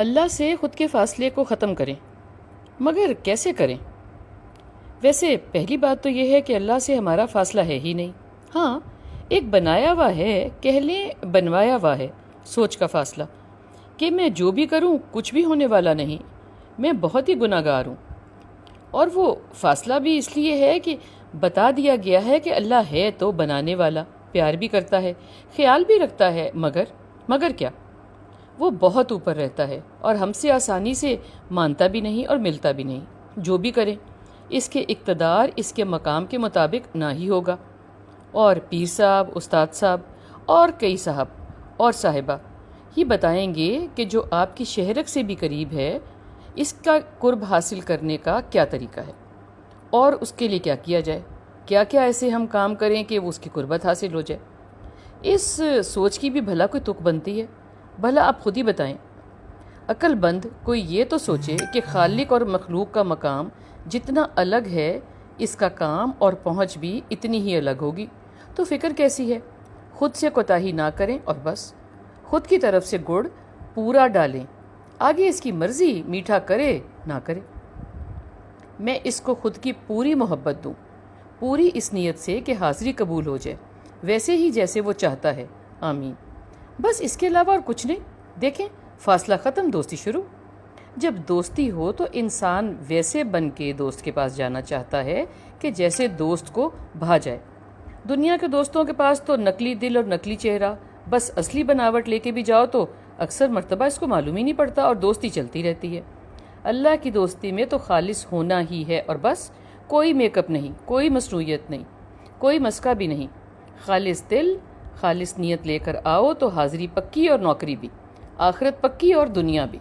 اللہ سے خود کے فاصلے کو ختم کریں، مگر کیسے کریں؟ ویسے پہلی بات تو یہ ہے کہ اللہ سے ہمارا فاصلہ ہے ہی نہیں۔ ہاں، ایک بنایا ہوا ہے، کہہ لیں بنوایا ہوا ہے سوچ کا فاصلہ، کہ میں جو بھی کروں کچھ بھی ہونے والا نہیں، میں بہت ہی گناہ گار ہوں۔ اور وہ فاصلہ بھی اس لیے ہے کہ بتا دیا گیا ہے کہ اللہ ہے تو بنانے والا، پیار بھی کرتا ہے، خیال بھی رکھتا ہے، مگر کیا؟ وہ بہت اوپر رہتا ہے اور ہم سے آسانی سے مانتا بھی نہیں اور ملتا بھی نہیں۔ جو بھی کریں اس کے اقتدار اس کے مقام کے مطابق نہ ہی ہوگا۔ اور پیر صاحب، استاد صاحب اور کئی صاحب اور صاحبہ یہ بتائیں گے کہ جو آپ کی شہرک سے بھی قریب ہے، اس کا قرب حاصل کرنے کا کیا طریقہ ہے اور اس کے لیے کیا کیا جائے، کیا کیا ایسے ہم کام کریں کہ وہ اس کی قربت حاصل ہو جائے۔ اس سوچ کی بھی بھلا کوئی تک بنتی ہے؟ بھلا آپ خود ہی بتائیں۔ عقل بند کوئی یہ تو سوچے کہ خالق اور مخلوق کا مقام جتنا الگ ہے، اس کا کام اور پہنچ بھی اتنی ہی الگ ہوگی، تو فکر کیسی ہے؟ خود سے کوتاہی نہ کریں اور بس خود کی طرف سے گڑ پورا ڈالیں، آگے اس کی مرضی میٹھا کرے نہ کرے۔ میں اس کو خود کی پوری محبت دوں، پوری اس نیت سے کہ حاضری قبول ہو جائے ویسے ہی جیسے وہ چاہتا ہے، آمین۔ بس اس کے علاوہ اور کچھ نہیں۔ دیکھیں، فاصلہ ختم، دوستی شروع۔ جب دوستی ہو تو انسان ویسے بن کے دوست کے پاس جانا چاہتا ہے کہ جیسے دوست کو بھا جائے۔ دنیا کے دوستوں کے پاس تو نقلی دل اور نقلی چہرہ، بس اصلی بناوٹ لے کے بھی جاؤ تو اکثر مرتبہ اس کو معلوم ہی نہیں پڑتا اور دوستی چلتی رہتی ہے۔ اللہ کی دوستی میں تو خالص ہونا ہی ہے اور بس، کوئی میک اپ نہیں، کوئی مصنوعیت نہیں، کوئی مسکہ بھی نہیں، خالص دل، خالص نیت لے کر آؤ تو حاضری پکی اور نوکری بھی، آخرت پکی اور دنیا بھی۔